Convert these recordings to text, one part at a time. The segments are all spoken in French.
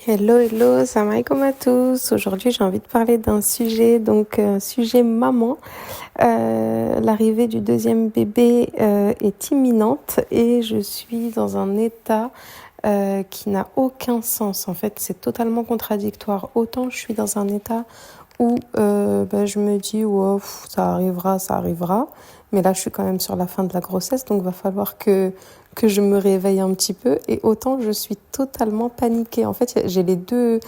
Hello, hello, salam alaikum à tous. Aujourd'hui, j'ai envie de parler d'un sujet, un sujet maman. L'arrivée du deuxième bébé est imminente et je suis dans un état qui n'a aucun sens. En fait, c'est totalement contradictoire. Autant je suis dans un état où je me dis, wow, ça arrivera, ça arrivera. Mais là, je suis quand même sur la fin de la grossesse, donc va falloir que je me réveille un petit peu. Et autant je suis totalement paniquée. En fait, j'ai les deux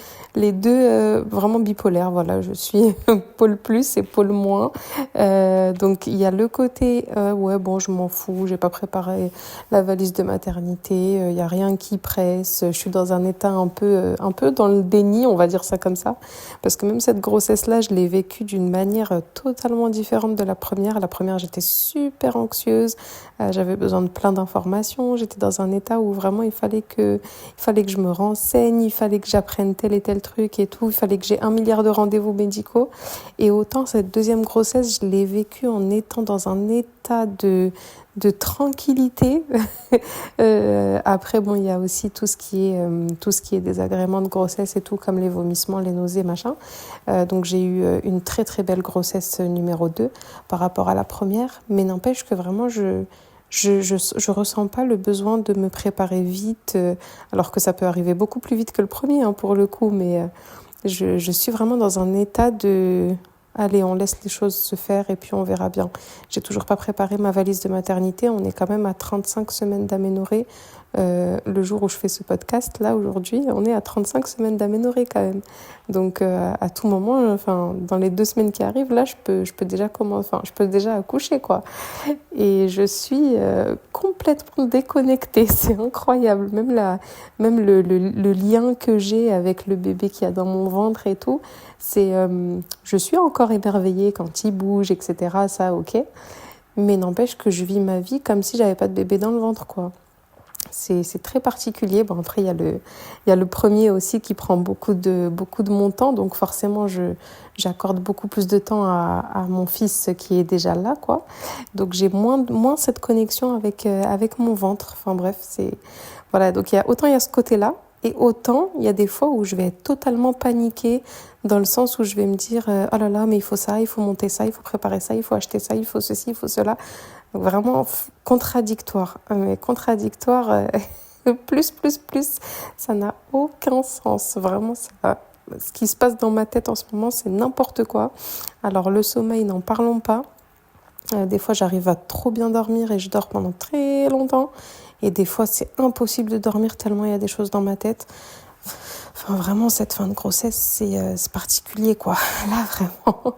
vraiment bipolaires. Voilà, je suis pôle plus et pôle moins. Donc il y a le côté ouais bon, je m'en fous, j'ai pas préparé la valise de maternité, il y a rien qui presse. Je suis dans un état un peu dans le déni, on va dire ça comme ça, parce que même cette grossesse-là, je l'ai vécue d'une manière totalement différente de la première. La première, j'étais super anxieuse, j'avais besoin de plein d'informations. J'étais dans un état où vraiment il fallait que je me renseigne, il fallait que j'apprenne tel et tel truc et tout, il fallait que j'ai 1 milliard de rendez-vous médicaux. Et autant cette deuxième grossesse, je l'ai vécue en étant dans un état de tranquillité. Après, bon, il y a aussi tout ce qui est désagrément de grossesse et tout, comme les vomissements, les nausées, machin. Donc j'ai eu une très très belle grossesse numéro 2 par rapport à la première, mais n'empêche que vraiment je ressens pas le besoin de me préparer vite, alors que ça peut arriver beaucoup plus vite que le premier, hein, pour le coup, mais je suis vraiment dans un état de allez, on laisse les choses se faire et puis on verra bien. J'ai toujours pas préparé ma valise de maternité, on est quand même à 35 semaines d'aménorrhée. Le jour où je fais ce podcast, là, aujourd'hui, on est à 35 semaines d'aménorrhée quand même. Donc, à tout moment, enfin, dans les 2 semaines qui arrivent, là, je peux déjà je peux déjà accoucher, quoi. Et je suis complètement déconnectée, c'est incroyable. Même le lien que j'ai avec le bébé qu'il y a dans mon ventre et tout, je suis encore émerveillée quand il bouge, etc. Ça, ok. Mais n'empêche que je vis ma vie comme si j'avais pas de bébé dans le ventre, quoi. C'est très particulier. Bon, après, il y a le premier aussi qui prend beaucoup de mon temps. Donc, forcément, j'accorde beaucoup plus de temps à mon fils qui est déjà là, quoi. Donc, j'ai moins cette connexion avec mon ventre. Enfin, bref, voilà. Donc, autant il y a ce côté-là. Et autant, il y a des fois où je vais être totalement paniquée dans le sens où je vais me dire oh là là, mais il faut ça, il faut monter ça, il faut préparer ça, il faut acheter ça, il faut ceci, il faut cela. Donc vraiment contradictoire. Mais contradictoire, plus, ça n'a aucun sens. Vraiment, ce qui se passe dans ma tête en ce moment, c'est n'importe quoi. Alors le sommeil, n'en parlons pas. Des fois, j'arrive à trop bien dormir et je dors pendant très longtemps. Et des fois, c'est impossible de dormir tellement il y a des choses dans ma tête. Enfin, vraiment, cette fin de grossesse, c'est particulier, quoi. Là, vraiment,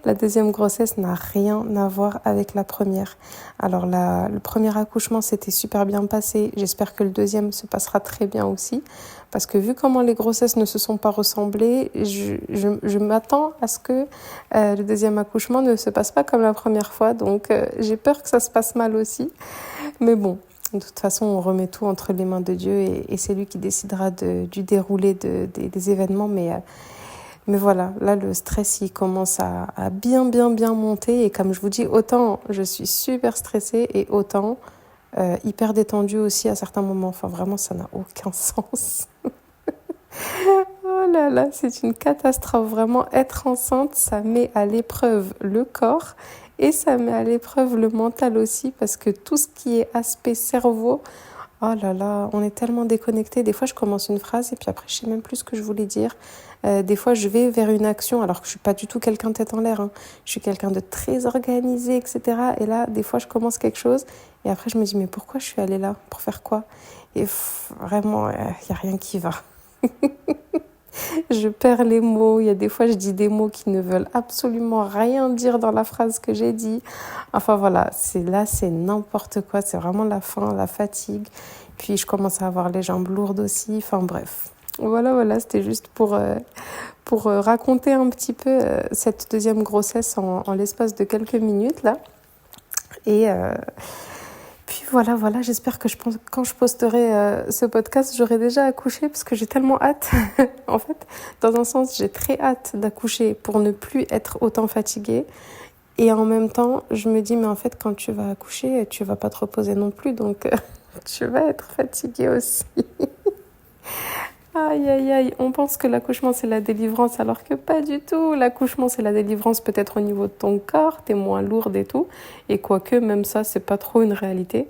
la deuxième grossesse n'a rien à voir avec la première. Alors, le premier accouchement s'était super bien passé. J'espère que le deuxième se passera très bien aussi. Parce que vu comment les grossesses ne se sont pas ressemblées, je m'attends à ce que le deuxième accouchement ne se passe pas comme la première fois. Donc, j'ai peur que ça se passe mal aussi. Mais bon. De toute façon, on remet tout entre les mains de Dieu et c'est lui qui décidera du déroulé des événements. Mais voilà, là, le stress, il commence à bien monter. Et comme je vous dis, autant je suis super stressée et autant hyper détendue aussi à certains moments. Enfin, vraiment, ça n'a aucun sens. Oh là là, c'est une catastrophe. Vraiment, être enceinte, ça met à l'épreuve le corps et ça met à l'épreuve le mental aussi parce que tout ce qui est aspect cerveau, oh là là, on est tellement déconnecté. Des fois, je commence une phrase et puis après, je sais même plus ce que je voulais dire. Des fois, je vais vers une action alors que je suis pas du tout quelqu'un de tête en l'air, hein. Je suis quelqu'un de très organisé, etc. Et là, des fois, je commence quelque chose et après, je me dis, mais pourquoi je suis allée là? Pour faire quoi? Et vraiment, il y a rien qui va. Je perds les mots. Il y a des fois, je dis des mots qui ne veulent absolument rien dire dans la phrase que j'ai dit. Enfin voilà, c'est n'importe quoi. C'est vraiment la faim, la fatigue. Puis je commence à avoir les jambes lourdes aussi. Enfin bref. Voilà, c'était juste pour raconter un petit peu cette deuxième grossesse en l'espace de quelques minutes là. Et puis voilà, j'espère que quand je posterai ce podcast, j'aurai déjà accouché parce que j'ai tellement hâte. En fait, dans un sens, j'ai très hâte d'accoucher pour ne plus être autant fatiguée. Et en même temps, je me dis, mais en fait, quand tu vas accoucher, tu vas pas te reposer non plus, donc tu vas être fatiguée aussi. Aïe, aïe, aïe, on pense que l'accouchement c'est la délivrance alors que pas du tout. L'accouchement c'est la délivrance peut-être au niveau de ton corps, t'es moins lourde et tout. Et quoique même ça c'est pas trop une réalité.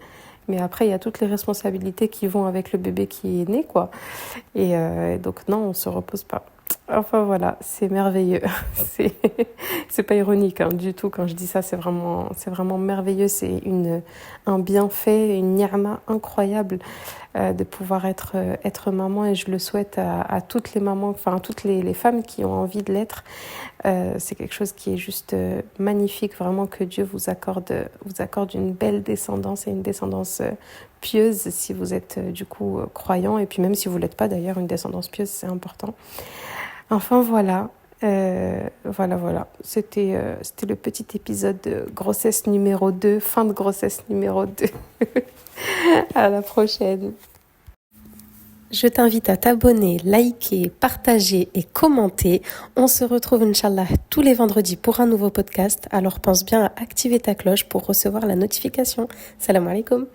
Mais après il y a toutes les responsabilités qui vont avec le bébé qui est né quoi. Et donc non, on se repose pas. Enfin voilà, c'est merveilleux. C'est c'est pas ironique hein, du tout quand je dis ça, c'est vraiment merveilleux, c'est un bienfait, une ni'ma incroyable de pouvoir être maman et je le souhaite à toutes les mamans, enfin à toutes les femmes qui ont envie de l'être. C'est quelque chose qui est juste magnifique, vraiment que Dieu vous accorde une belle descendance et une descendance pieuse si vous êtes du coup croyant et puis même si vous l'êtes pas d'ailleurs, une descendance pieuse c'est important. Enfin voilà, voilà. C'était le petit épisode de grossesse numéro 2, fin de grossesse numéro 2. À la prochaine. Je t'invite à t'abonner, liker, partager et commenter. On se retrouve, Inch'Allah, tous les vendredis pour un nouveau podcast. Alors pense bien à activer ta cloche pour recevoir la notification. Salam alaikum.